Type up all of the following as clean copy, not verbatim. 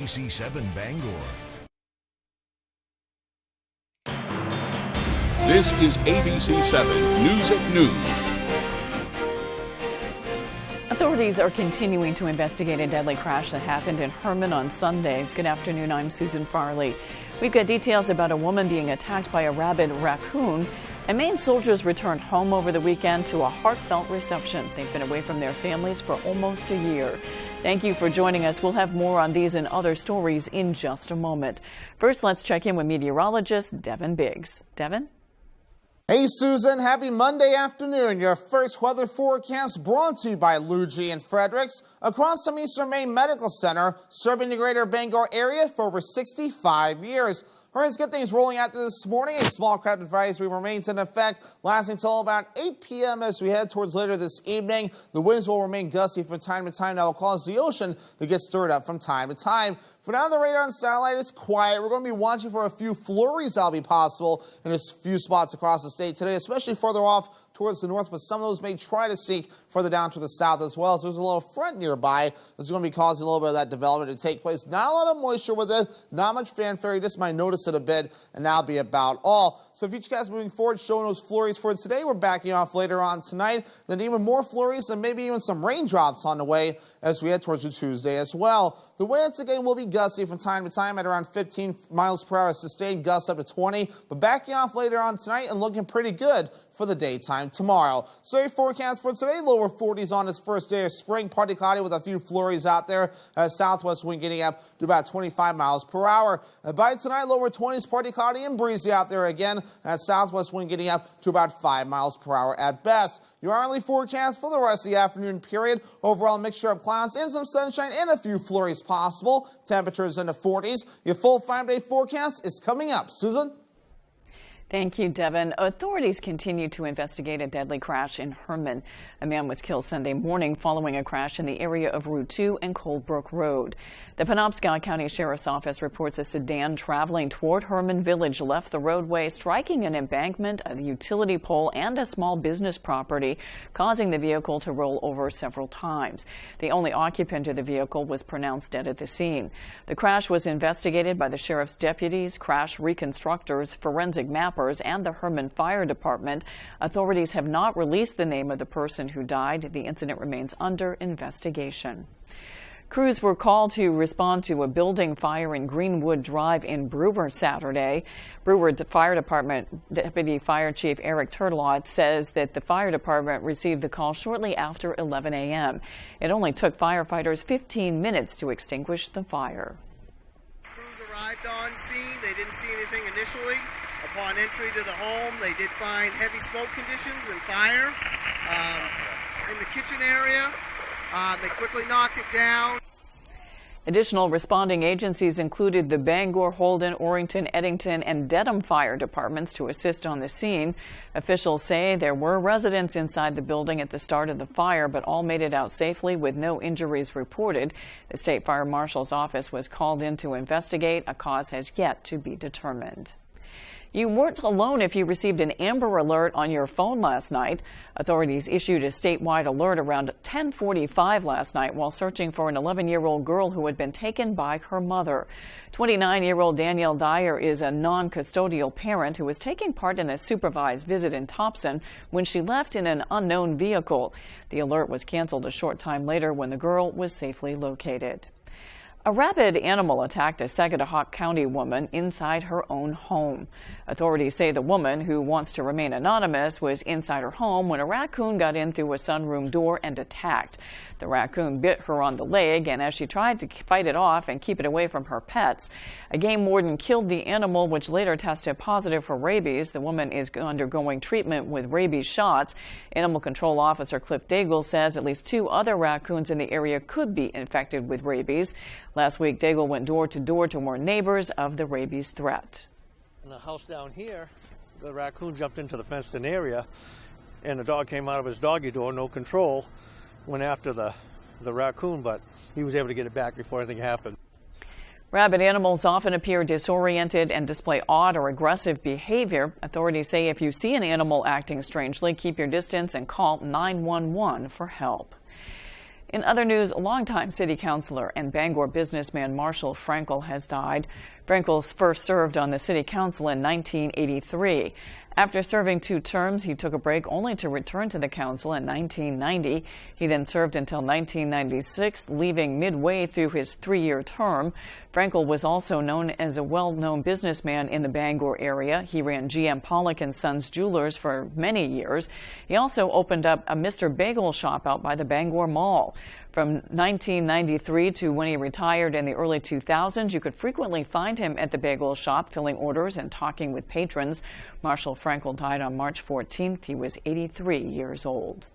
WVII Bangor. This is ABC 7 News at Noon. Authorities are continuing to investigate a deadly crash that happened in Herman on Sunday. Good afternoon, I'm Susan Farley. We've got details about a woman being attacked by a rabid raccoon. And Maine soldiers returned home over the weekend to a heartfelt reception. They've been away from their families for almost a year. Thank you for joining us. We'll have more on these and other stories in just a moment. First, let's check in with meteorologist Devin Biggs. Devin? Hey Susan, happy Monday afternoon. Your first weather forecast brought to you by Luigi and Fredericks across from Eastern Maine Medical Center, serving the greater Bangor area for over 65 years. Let's get things rolling out this morning. A small craft advisory remains in effect, lasting until about 8 p.m. as we head towards later this evening. The winds will remain gusty from time to time. That will cause the ocean to get stirred up from time to time. For now, the radar and satellite is quiet. We're going to be watching for a few flurries that'll be possible in a few spots across the state today, especially further off towards the north, but some of those may try to seek further down to the south as well. So there's a little front nearby that's going to be causing a little bit of that development to take place. Not a lot of moisture with it, not much fanfare. You just might notice it a bit, and that'll be about all. So futurecast moving forward, showing those flurries for today. We're backing off later on tonight. Then even more flurries and maybe even some raindrops on the way as we head towards the Tuesday as well. The winds again will be gusty from time to time at around 15 miles per hour, sustained gusts up to 20, but backing off later on tonight and looking pretty good for the daytime tomorrow. So a forecast for today, lower 40s on its first day of spring, partly cloudy with a few flurries out there. Southwest wind getting up to about 25 miles per hour. By tonight, lower 20s, partly cloudy and breezy out there again. And that southwest wind getting up to about 5 miles per hour at best. Your hourly forecast for the rest of the afternoon period. Overall mixture of clouds and some sunshine and a few flurries possible. Temperatures in the 40s. Your full 5-day forecast is coming up. Susan? Thank you, Devin. Authorities continue to investigate a deadly crash in Herman. A man was killed Sunday morning following a crash in the area of Route 2 and Coldbrook Road. The Penobscot County Sheriff's Office reports a sedan traveling toward Herman Village left the roadway, striking an embankment, a utility pole, and a small business property, causing the vehicle to roll over several times. The only occupant of the vehicle was pronounced dead at the scene. The crash was investigated by the sheriff's deputies, crash reconstructors, forensic mappers, and the Herman Fire Department. Authorities have not released the name of the person who died. The incident remains under investigation. Crews were called to respond to a building fire in Greenwood Drive in Brewer Saturday. Brewer Fire Department Deputy Fire Chief Eric Turtelot says that the fire department received the call shortly after 11 a.m. It only took firefighters 15 minutes to extinguish the fire. Crews arrived on scene. They didn't see anything initially. Upon entry to the home, they did find heavy smoke conditions and fire in the kitchen area. They quickly knocked it down. Additional responding agencies included the Bangor, Holden, Orrington, Eddington, and Dedham fire departments to assist on the scene. Officials say there were residents inside the building at the start of the fire, but all made it out safely with no injuries reported. The State Fire Marshal's office was called in to investigate. A cause has yet to be determined. You weren't alone if you received an Amber Alert on your phone last night. Authorities issued a statewide alert around 10:45 last night while searching for an 11-year-old girl who had been taken by her mother. 29-year-old Danielle Dyer is a non-custodial parent who was taking part in a supervised visit in Thompson when she left in an unknown vehicle. The alert was canceled a short time later when the girl was safely located. A rabid animal attacked a Sagadahoc County woman inside her own home. Authorities say the woman, who wants to remain anonymous, was inside her home when a raccoon got in through a sunroom door and attacked. The raccoon bit her on the leg, and as she tried to fight it off and keep it away from her pets, a game warden killed the animal, which later tested positive for rabies. The woman is undergoing treatment with rabies shots. Animal Control Officer Cliff Daigle says at least 2 other raccoons in the area could be infected with rabies. Last week, Daigle went door to door to warn neighbors of the rabies threat. In the house down here, the raccoon jumped into the fenced-in area, and the dog came out of his doggy door, no control, went after the raccoon, but he was able to get it back before anything happened. Rabid animals often appear disoriented and display odd or aggressive behavior. Authorities say if you see an animal acting strangely, keep your distance and call 911 for help. In other news, longtime city councilor and Bangor businessman Marshall Frankel has died. Frankel first served on the city council in 1983. After serving 2 terms, he took a break only to return to the council in 1990. He then served until 1996, leaving midway through his 3-year term. Frankel was also known as a well-known businessman in the Bangor area. He ran GM Pollock & Sons Jewelers for many years. He also opened up a Mr. Bagel shop out by the Bangor Mall. From 1993 to when he retired in the early 2000s, you could frequently find him at the bagel shop filling orders and talking with patrons. Marshall Frankel died on March 14th. He was 83 years old.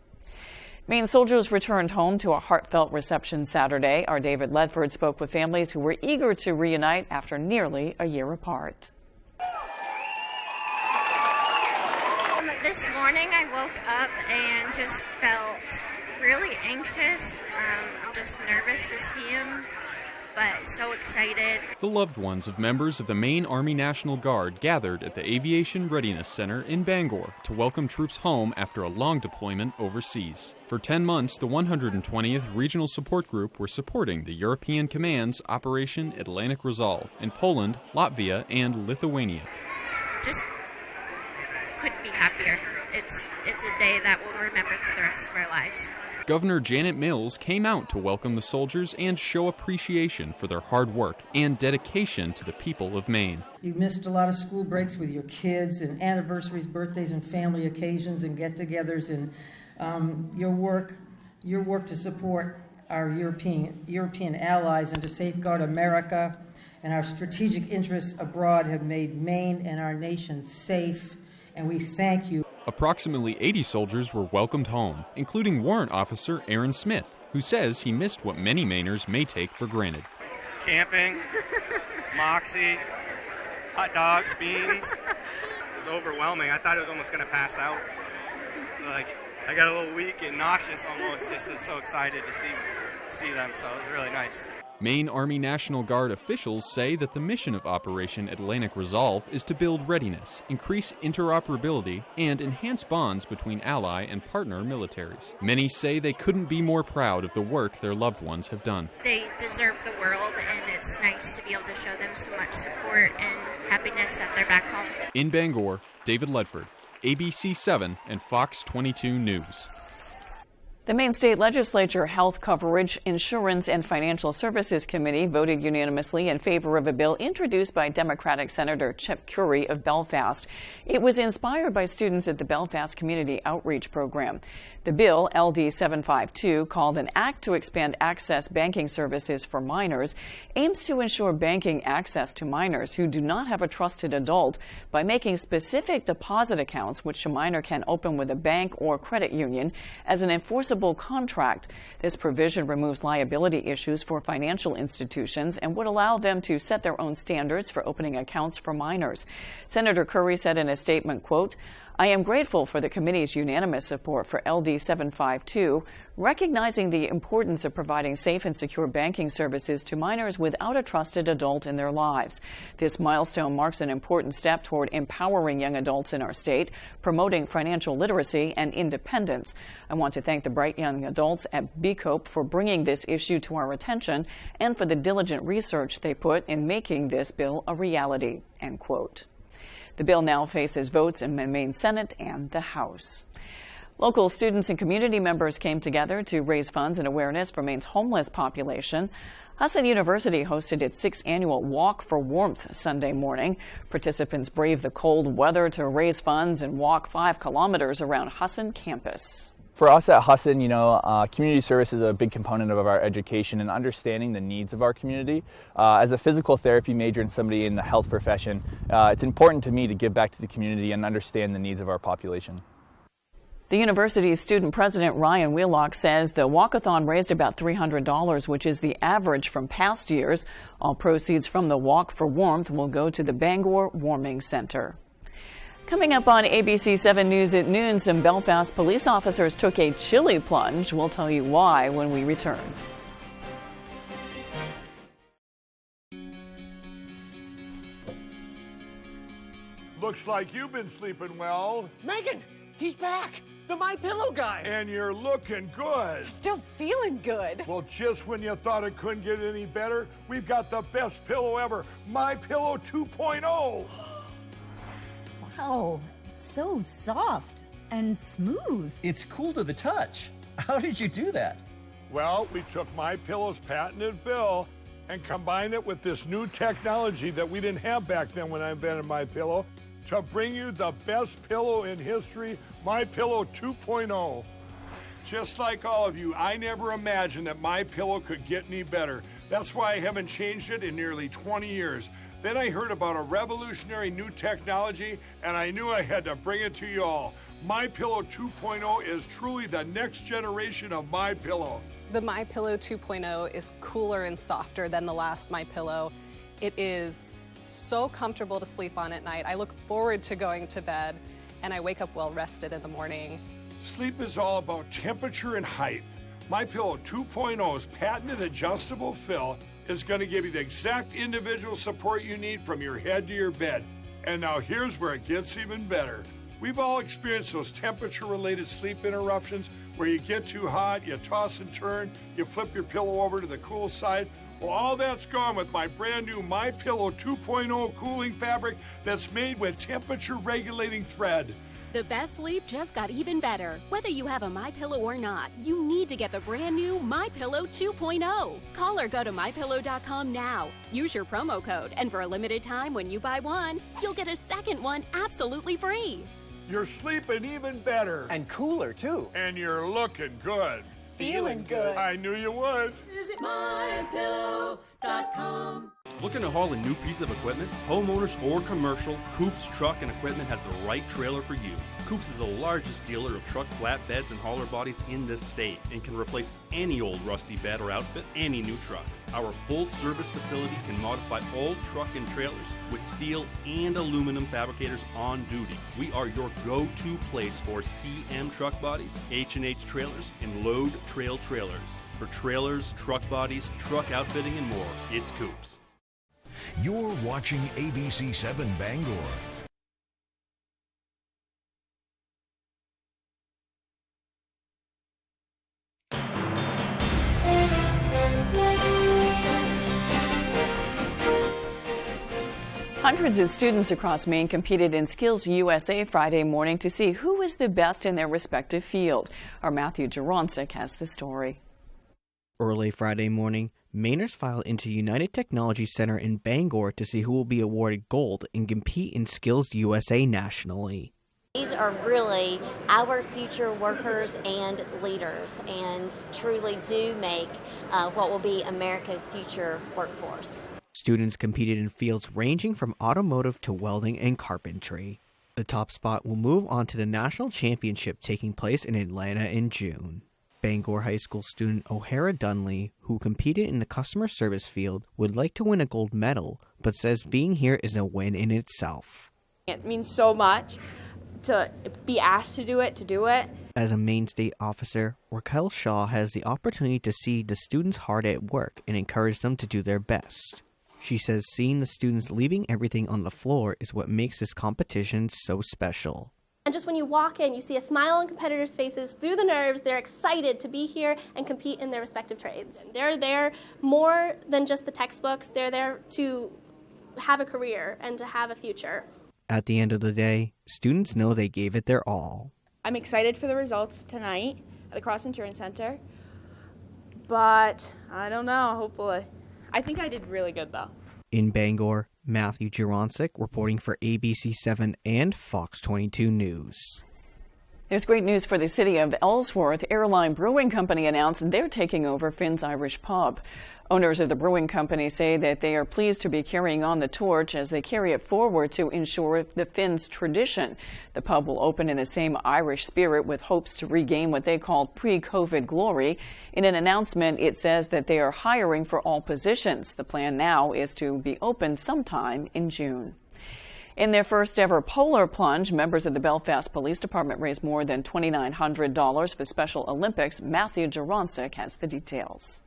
Maine soldiers returned home to a heartfelt reception Saturday. Our David Ledford spoke with families who were eager to reunite after nearly a year apart. This morning I woke up and just felt really anxious. I'm just nervous to see him, but so excited. The loved ones of members of the Maine Army National Guard gathered at the Aviation Readiness Center in Bangor to welcome troops home after a long deployment overseas. For 10 months, the 120th Regional Support Group were supporting the European Command's Operation Atlantic Resolve in Poland, Latvia, and Lithuania. Just couldn't be happier. It's a day that we'll remember for the rest of our lives. Governor Janet Mills came out to welcome the soldiers and show appreciation for their hard work and dedication to the people of Maine. You missed a lot of school breaks with your kids and anniversaries, birthdays, and family occasions and get-togethers, and your work to support our European allies and to safeguard America and our strategic interests abroad have made Maine and our nation safe, and we thank you. Approximately 80 soldiers were welcomed home, including Warrant Officer Aaron Smith, who says he missed what many Mainers may take for granted. Camping, moxie, hot dogs, beans. It was overwhelming. I thought I was almost going to pass out. Like, I got a little weak and nauseous almost, just so excited to see them, so it was really nice. Maine Army National Guard officials say that the mission of Operation Atlantic Resolve is to build readiness, increase interoperability, and enhance bonds between ally and partner militaries. Many say they couldn't be more proud of the work their loved ones have done. They deserve the world, and it's nice to be able to show them so much support and happiness that they're back home. In Bangor, David Ledford, ABC 7 and Fox 22 News. The Maine State Legislature Health Coverage, Insurance, and Financial Services Committee voted unanimously in favor of a bill introduced by Democratic Senator Chip Curry of Belfast. It was inspired by students at the Belfast Community Outreach Program. The bill, LD 752, called an act to expand access banking services for minors, aims to ensure banking access to minors who do not have a trusted adult by making specific deposit accounts which a minor can open with a bank or credit union as an enforceable contract. This provision removes liability issues for financial institutions and would allow them to set their own standards for opening accounts for minors. Senator Curry said in a statement, quote, "I am grateful for the committee's unanimous support for LD 752, recognizing the importance of providing safe and secure banking services to minors without a trusted adult in their lives. This milestone marks an important step toward empowering young adults in our state, promoting financial literacy and independence. I want to thank the bright young adults at BCOPE for bringing this issue to our attention and for the diligent research they put in making this bill a reality," end quote. The bill now faces votes in the Maine Senate and the House. Local students and community members came together to raise funds and awareness for Maine's homeless population. Husson University hosted its 6th annual Walk for Warmth Sunday morning. Participants braved the cold weather to raise funds and walk 5 kilometers around Husson campus. For us at Husson, community service is a big component of our education and understanding the needs of our community. As a physical therapy major and somebody in the health profession, it's important to me to give back to the community and understand the needs of our population. The university's student president, Ryan Wheelock, says the walkathon raised about $300, which is the average from past years. All proceeds from the Walk for Warmth will go to the Bangor Warming Center. Coming up on ABC 7 News at noon, some Belfast police officers took a chilly plunge. We'll tell you why when we return. Looks like you've been sleeping well. Megan, he's back. The MyPillow guy. And you're looking good. Still feeling good. Well, just when you thought it couldn't get any better, we've got the best pillow ever, MyPillow 2.0. Wow, it's so soft and smooth. It's cool to the touch. How did you do that? Well, we took MyPillow's patented fill and combined it with this new technology that we didn't have back then when I invented MyPillow to bring you the best pillow in history, MyPillow 2.0. Just like all of you, I never imagined that MyPillow could get any better. That's why I haven't changed it in nearly 20 years. Then I heard about a revolutionary new technology, and I knew I had to bring it to you all. MyPillow 2.0 is truly the next generation of MyPillow. The MyPillow 2.0 is cooler and softer than the last MyPillow. It is so comfortable to sleep on at night. I look forward to going to bed, and I wake up well rested in the morning. Sleep is all about temperature and height. MyPillow 2.0's patented adjustable fill is going to give you the exact individual support you need from your head to your bed. And now here's where it gets even better. We've all experienced those temperature-related sleep interruptions where you get too hot, you toss and turn, you flip your pillow over to the cool side. Well, all that's gone with my brand new MyPillow 2.0 cooling fabric that's made with temperature-regulating thread. The best sleep just got even better. Whether you have a MyPillow or not, you need to get the brand new MyPillow 2.0. Call or go to MyPillow.com now. Use your promo code, and for a limited time when you buy one, you'll get a second one absolutely free. You're sleeping even better. And cooler, too. And you're looking good. Feeling good. I knew you would. Visit MyPillow.com. Looking to haul a new piece of equipment? Homeowners or commercial, Coops Truck and Equipment has the right trailer for you. Coops is the largest dealer of truck flatbeds and hauler bodies in this state and can replace any old rusty bed or outfit, any new truck. Our full-service facility can modify all truck and trailers with steel and aluminum fabricators on duty. We are your go-to place for CM truck bodies, H&H trailers, and load trail trailers. For trailers, truck bodies, truck outfitting, and more, it's Coops. You're watching ABC 7 Bangor. Hundreds of students across Maine competed in Skills USA Friday morning to see who was the best in their respective field. Our Matthew Jaroncic has the story. Early Friday morning, Mainers filed into United Technology Center in Bangor to see who will be awarded gold and compete in Skills USA nationally. These are really our future workers and leaders, and truly do make what will be America's future workforce. Students competed in fields ranging from automotive to welding and carpentry. The top spot will move on to the national championship taking place in Atlanta in June. Bangor High School student O'Hara Dunley, who competed in the customer service field, would like to win a gold medal, but says being here is a win in itself. It means so much to be asked to do it. As a Maine State officer, Raquel Shaw has the opportunity to see the students hard at work and encourage them to do their best. She says seeing the students leaving everything on the floor is what makes this competition so special. And just when you walk in, you see a smile on competitors' faces through the nerves. They're excited to be here and compete in their respective trades. They're there more than just the textbooks. They're there to have a career and to have a future. At the end of the day, students know they gave it their all. I'm excited for the results tonight at the Cross Insurance Center, but I don't know, hopefully. I think I did really good, though. In Bangor, Matthew Jaroncic reporting for ABC 7 and Fox 22 News. There's great news for the city of Ellsworth. Airline Brewing Company announced they're taking over Finn's Irish Pub. Owners of the brewing company say that they are pleased to be carrying on the torch as they carry it forward to ensure the Finn's tradition. The pub will open in the same Irish spirit with hopes to regain what they call pre-COVID glory. In an announcement, it says that they are hiring for all positions. The plan now is to be open sometime in June. In their first ever polar plunge, members of the Belfast Police Department raised more than $2,900 for Special Olympics. Matthew Jaroncic has the details.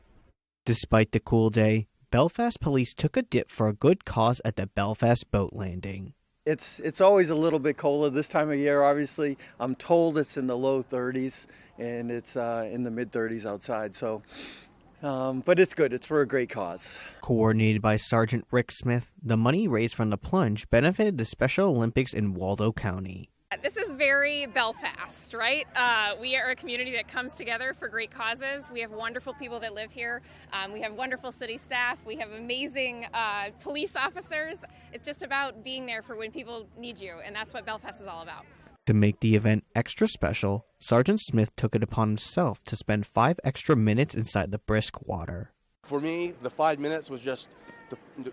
Despite the cool day, Belfast police took a dip for a good cause at the Belfast boat landing. It's always a little bit colder this time of year, obviously. I'm told it's in the low 30s, and it's in the mid-30s outside. So, but it's good. It's for a great cause. Coordinated by Sergeant Rick Smith, the money raised from the plunge benefited the Special Olympics in Waldo County. This is very Belfast, right? We are a community that comes together for great causes. We have wonderful people that live here. We have wonderful city staff. We have amazing police officers. It's just about being there for when people need you, and that's what Belfast is all about. To make the event extra special, Sergeant Smith took it upon himself to spend 5 extra minutes inside the brisk water. For me, the 5 minutes was just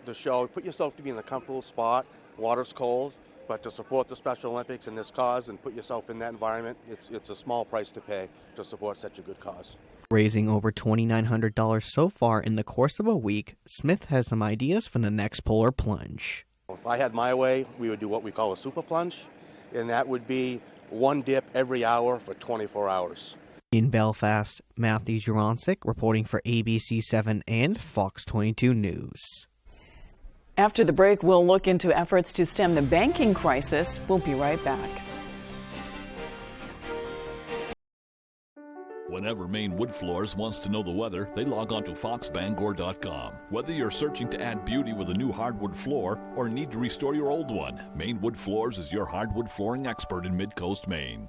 to show, put yourself to be in a comfortable spot. Water's cold. But to support the Special Olympics and this cause and put yourself in that environment, it's a small price to pay to support such a good cause. Raising over $2,900 so far in the course of a week, Smith has some ideas for the next polar plunge. If I had my way, we would do what we call a super plunge, and that would be 1 dip every hour for 24 hours. In Belfast, Matthew Jurancic reporting for ABC7 and Fox 22 News. After the break, we'll look into efforts to stem the banking crisis. We'll be right back. Whenever Maine Wood Floors wants to know the weather, they log on to foxbangor.com. Whether you're searching to add beauty with a new hardwood floor or need to restore your old one, Maine Wood Floors is your hardwood flooring expert in Mid-Coast Maine.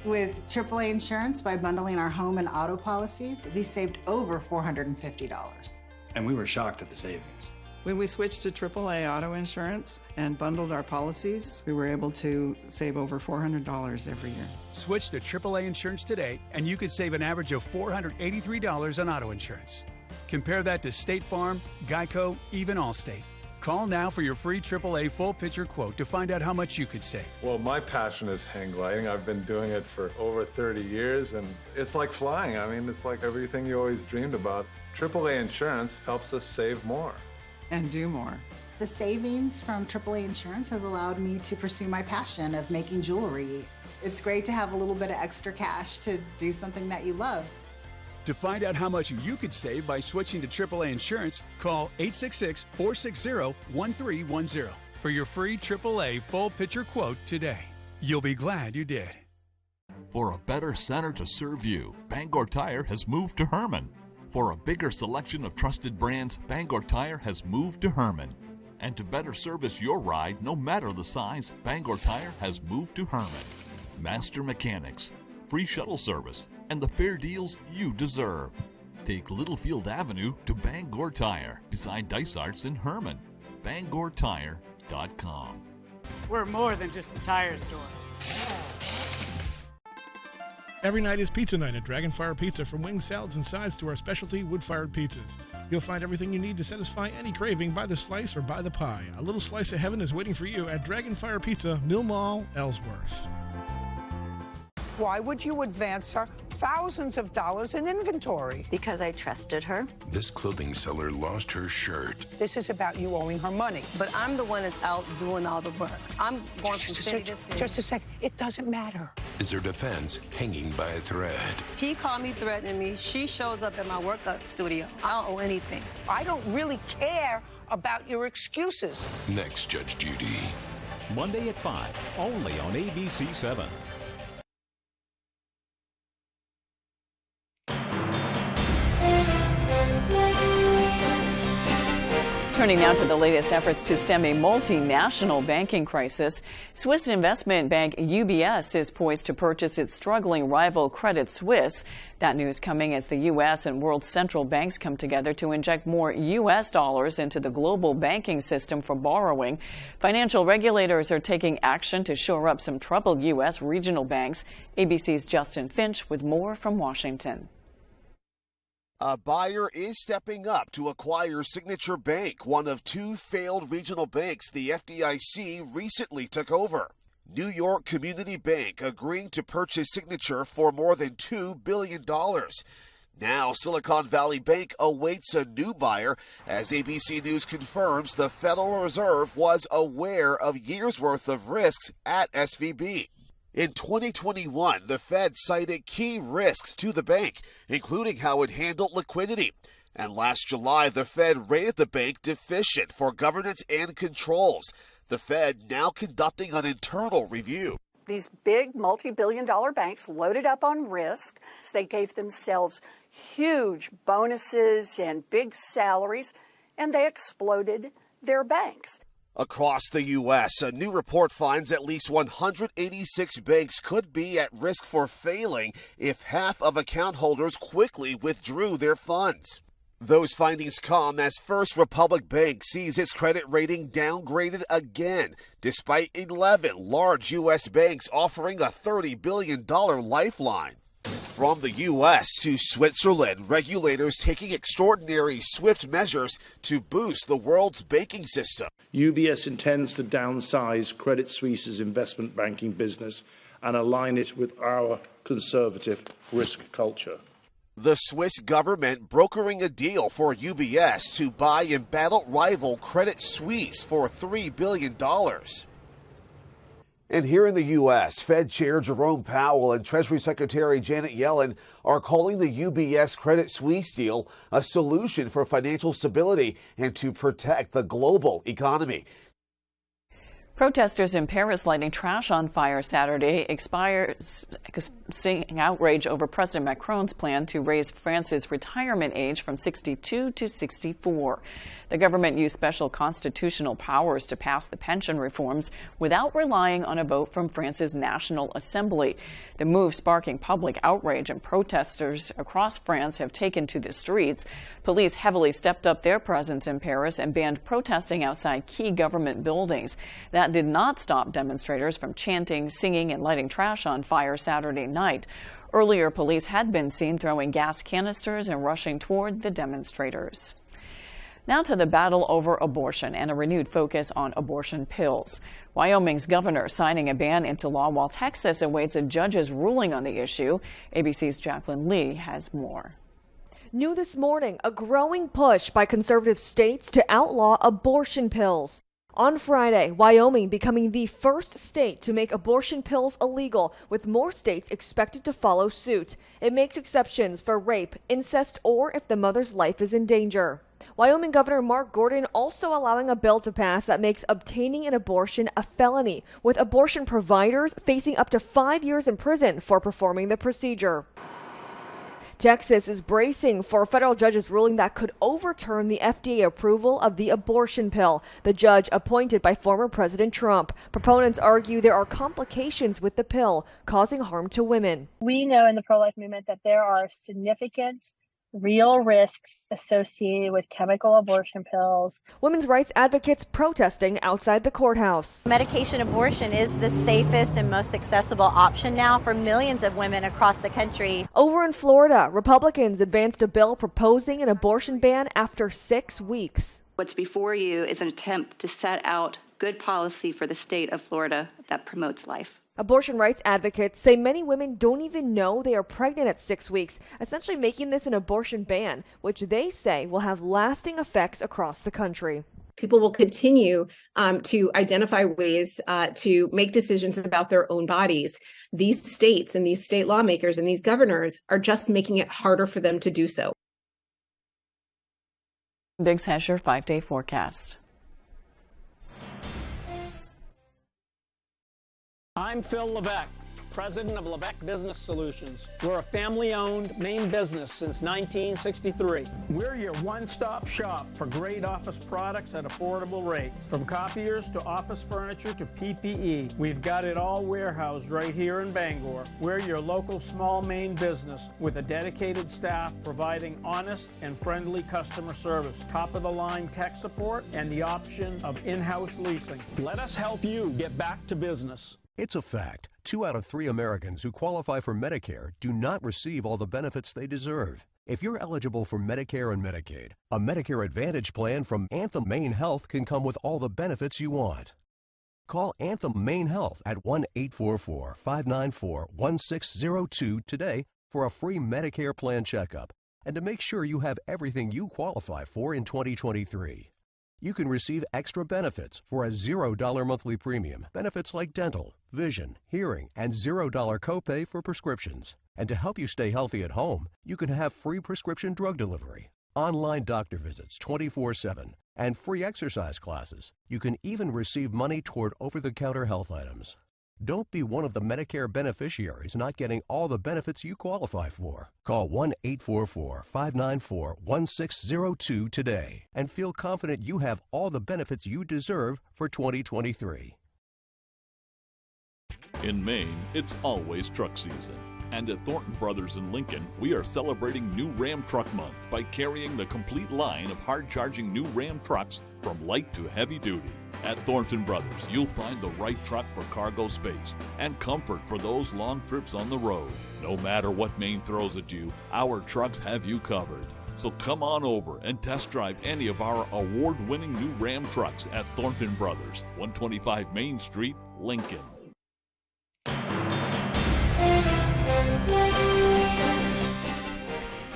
With AAA Insurance, by bundling our home and auto policies, we saved over $450. And we were shocked at the savings. When we switched to AAA auto insurance and bundled our policies, we were able to save over $400 every year. Switch to AAA insurance today, and you could save an average of $483 on auto insurance. Compare that to State Farm, Geico, even Allstate. Call now for your free AAA full picture quote to find out how much you could save. Well, my passion is hang gliding. I've been doing it for over 30 years, and it's like flying. I mean, it's like everything you always dreamed about. AAA insurance helps us save more. And do more. The savings from AAA Insurance has allowed me to pursue my passion of making jewelry. It's great to have a little bit of extra cash to do something that you love. To find out how much you could save by switching to AAA insurance, call 866-460-1310 for your free AAA full picture quote today. You'll be glad you did. For a better center to serve you, Bangor Tire has moved to Herman. For a bigger selection of trusted brands, Bangor Tire has moved to Herman. And to better service your ride, no matter the size, Bangor Tire has moved to Herman. Master mechanics, free shuttle service, and the fair deals you deserve. Take Littlefield Avenue to Bangor Tire, beside Dysart's in Herman. BangorTire.com. We're more than just a tire store. Every night is pizza night at Dragonfire Pizza. From wings, salads, and sides to our specialty wood-fired pizzas. You'll find everything you need to satisfy any craving by the slice or by the pie. A little slice of heaven is waiting for you at Dragonfire Pizza, Mill Mall, Ellsworth. Why would you advance her thousands of dollars in inventory? Because I trusted her. This clothing seller lost her shirt. This is about you owing her money. But I'm the one that's out doing all the work. I'm going from city to city. Just a sec. It doesn't matter. Is her defense hanging by a thread? He called me threatening me. She shows up at my workout studio. I don't owe anything. I don't really care about your excuses. Next, Judge Judy. Monday at 5, only on ABC7. Turning now to the latest efforts to stem a multinational banking crisis, Swiss investment bank UBS is poised to purchase its struggling rival Credit Suisse. That news coming as the U.S. and world central banks come together to inject more U.S. dollars into the global banking system for borrowing. Financial regulators are taking action to shore up some troubled U.S. regional banks. ABC's Justin Finch with more from Washington. A buyer is stepping up to acquire Signature Bank, one of two failed regional banks the FDIC recently took over. New York Community Bank agreeing to purchase Signature for more than $2 billion. Now Silicon Valley Bank awaits a new buyer as ABC News confirms the Federal Reserve was aware of years' worth of risks at SVB. In 2021, the Fed cited key risks to the bank, including how it handled liquidity. And last July, the Fed rated the bank deficient for governance and controls. The Fed now conducting an internal review. These big multi-billion-dollar banks loaded up on risk. They gave themselves huge bonuses and big salaries, and they exploded their banks. Across the U.S., a new report finds at least 186 banks could be at risk for failing if half of account holders quickly withdrew their funds. Those findings come as First Republic Bank sees its credit rating downgraded again, despite 11 large U.S. banks offering a $30 billion lifeline. From the U.S. to Switzerland, regulators taking extraordinary swift measures to boost the world's banking system. UBS intends to downsize Credit Suisse's investment banking business and align it with our conservative risk culture. The Swiss government brokering a deal for UBS to buy embattled rival Credit Suisse for $3 billion. And here in the U.S., Fed Chair Jerome Powell and Treasury Secretary Janet Yellen are calling the UBS Credit Suisse deal a solution for financial stability and to protect the global economy. Protesters in Paris lighting trash on fire Saturday expressing outrage over President Macron's plan to raise France's retirement age from 62 to 64. The government used special constitutional powers to pass the pension reforms without relying on a vote from France's National Assembly. The move sparking public outrage, and protesters across France have taken to the streets. Police heavily stepped up their presence in Paris and banned protesting outside key government buildings. That did not stop demonstrators from chanting, singing, and lighting trash on fire Saturday night. Earlier, police had been seen throwing gas canisters and rushing toward the demonstrators. Now to the battle over abortion and a renewed focus on abortion pills. Wyoming's governor signing a ban into law while Texas awaits a judge's ruling on the issue. ABC's Jacqueline Lee has more. New this morning, a growing push by conservative states to outlaw abortion pills. On Friday, Wyoming becoming the first state to make abortion pills illegal, with more states expected to follow suit. It makes exceptions for rape, incest, or if the mother's life is in danger. Wyoming Governor Mark Gordon also allowing a bill to pass that makes obtaining an abortion a felony, with abortion providers facing up to 5 years in prison for performing the procedure. Texas is bracing for a federal judge's ruling that could overturn the FDA approval of the abortion pill, the judge appointed by former President Trump. Proponents argue there are complications with the pill, causing harm to women. We know in the pro-life movement that there are significant real risks associated with chemical abortion pills. Women's rights advocates protesting outside the courthouse. Medication abortion is the safest and most accessible option now for millions of women across the country. Over in Florida, Republicans advanced a bill proposing an abortion ban after 6 weeks. What's before you is an attempt to set out good policy for the state of Florida that promotes life. Abortion rights advocates say many women don't even know they are pregnant at 6 weeks, essentially making this an abortion ban, which they say will have lasting effects across the country. People will continue to identify ways to make decisions about their own bodies. These states and these state lawmakers and these governors are just making it harder for them to do so. Biggs has your 5-day forecast. I'm Phil Levesque, president of Levesque Business Solutions. We're a family-owned Maine business since 1963. We're your one-stop shop for great office products at affordable rates. From copiers to office furniture to PPE, we've got it all warehoused right here in Bangor. We're your local small Maine business with a dedicated staff providing honest and friendly customer service, top-of-the-line tech support, and the option of in-house leasing. Let us help you get back to business. It's a fact. 2 out of 3 Americans who qualify for Medicare do not receive all the benefits they deserve. If you're eligible for Medicare and Medicaid, a Medicare Advantage plan from Anthem Maine Health can come with all the benefits you want. Call Anthem Maine Health at 1-844-594-1602 today for a free Medicare plan checkup and to make sure you have everything you qualify for in 2023. You can receive extra benefits for a $0 monthly premium, benefits like dental, vision, hearing, and $0 copay for prescriptions. And to help you stay healthy at home, you can have free prescription drug delivery. online doctor visits 24/7, and free exercise classes. You can even receive money toward over-the-counter health items. Don't be one of the Medicare beneficiaries not getting all the benefits you qualify for. Call 1-844-594-1602 today and feel confident you have all the benefits you deserve for 2023. In Maine, it's always truck season. And at Thornton Brothers in Lincoln, we are celebrating New Ram Truck Month by carrying the complete line of hard-charging new Ram trucks from light to heavy duty. At Thornton Brothers, you'll find the right truck for cargo space and comfort for those long trips on the road. No matter what Maine throws at you, our trucks have you covered. So come on over and test drive any of our award-winning new Ram trucks at Thornton Brothers, 125 Main Street, Lincoln.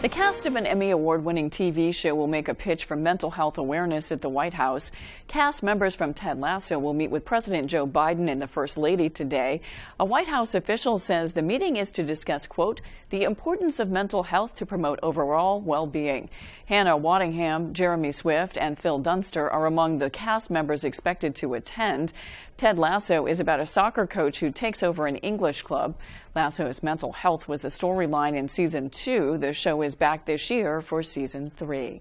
The cast of an Emmy Award-winning TV show will make a pitch for mental health awareness at the White House. Cast members from Ted Lasso will meet with President Joe Biden and the First Lady today. A White House official says the meeting is to discuss, quote, the importance of mental health to promote overall well-being. Hannah Waddingham, Jeremy Swift, and Phil Dunster are among the cast members expected to attend. Ted Lasso is about a soccer coach who takes over an English club. Lasso's mental health was a storyline in Season 2. The show is back this year for Season 3.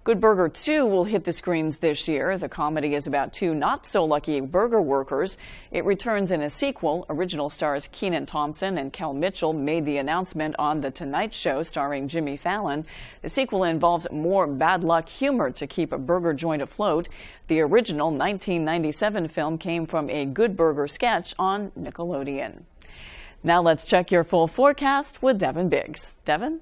Good Burger 2 will hit the screens this year. The comedy is about two not-so-lucky burger workers. It returns in a sequel. Original stars Kenan Thompson and Kel Mitchell made the announcement on The Tonight Show starring Jimmy Fallon. The sequel involves more bad luck humor to keep a burger joint afloat. The original 1997 film came from a Good Burger sketch on Nickelodeon. Now let's check your full forecast with Devin Biggs. Devin?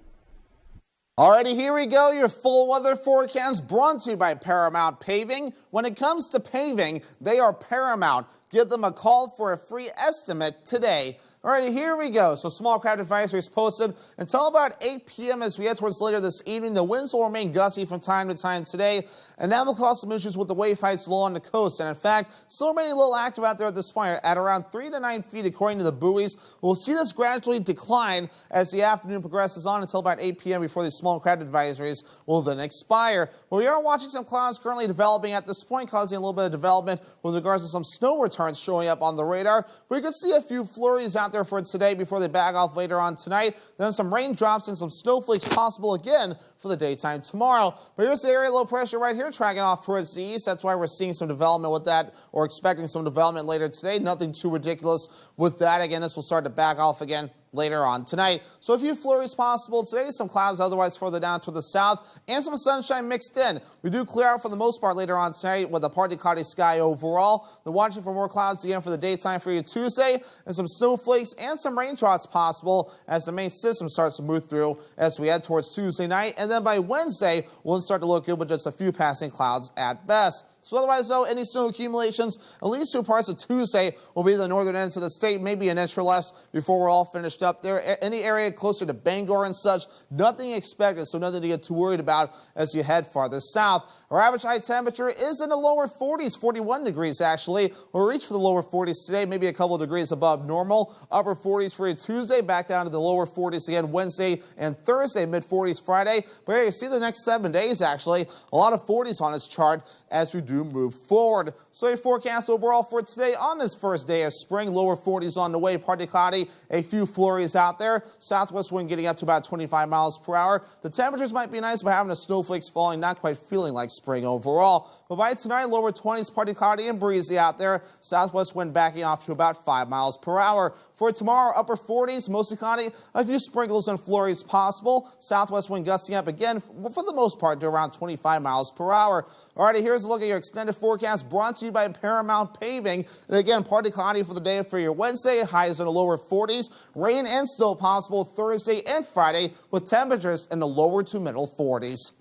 Alrighty, here we go. Your full weather forecast brought to you by Paramount Paving. When it comes to paving, they are Paramount. Give them a call for a free estimate today. Alrighty, here we go. So small craft advisory is posted until about 8 p.m. as we head towards later this evening. The winds will remain gusty from time to time today, and that will cause some issues with the wave heights along the coast. And in fact, still remaining a little active out there at this point at around 3 to 9 feet according to the buoys. We'll see this gradually decline as the afternoon progresses on until about 8 p.m. before these small craft advisories will then expire. But we are watching some clouds currently developing at this point, causing a little bit of development with regards to some snow returns showing up on the radar. We could see a few flurries out there for today before they back off later on tonight. Then some raindrops and some snowflakes possible again for the daytime tomorrow. But here's the area low pressure right here tracking off towards the east. That's why we're seeing some development with that, or expecting some development later today. Nothing too ridiculous with that. Again, this will start to back off again later on tonight. So a few flurries possible today, some clouds otherwise further down to the south, and some sunshine mixed in. We do clear out for the most part later on tonight with a partly cloudy sky overall. They're watching for more clouds again for the daytime for you Tuesday, and some snowflakes and some raindrops possible as the main system starts to move through as we head towards Tuesday night. And then by Wednesday, we'll start to look good with just a few passing clouds at best. So otherwise, though, any snow accumulations, at least two parts of Tuesday, will be the northern ends of the state, maybe an inch or less before we're all finished up there. Any area closer to Bangor and such, nothing expected, so nothing to get too worried about as you head farther south. Our average high temperature is in the lower 40s, 41 degrees actually. We'll reach for the lower 40s today, maybe a couple of degrees above normal. Upper 40s for you Tuesday, back down to the lower 40s again Wednesday and Thursday, mid-40s Friday. But here you see the next 7 days actually, a lot of 40s on this chart as we do move forward. So your forecast overall for today on this first day of spring, lower 40s on the way, partly cloudy, a few flurries out there. Southwest wind getting up to about 25 miles per hour. The temperatures might be nice, but having the snowflakes falling, not quite feeling like spring overall. But by tonight, lower 20s, partly cloudy and breezy out there. Southwest wind backing off to about 5 miles per hour. For tomorrow, upper 40s, mostly cloudy, a few sprinkles and flurries possible. Southwest wind gusting up again, for the most part, to around 25 miles per hour. Alrighty, here's a look at your extended forecast brought to you by Paramount Paving. And again, partly cloudy for the day for your Wednesday, highs in the lower 40s. Rain and snow possible Thursday and Friday with temperatures in the lower to middle 40s.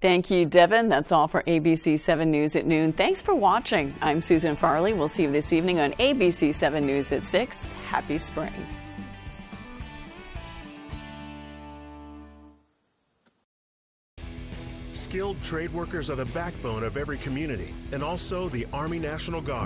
Thank you, Devin. That's all for ABC 7 News at noon. Thanks for watching. I'm Susan Farley. We'll see you this evening on ABC 7 News at 6. Happy spring. Skilled trade workers are the backbone of every community, and also the Army National Guard.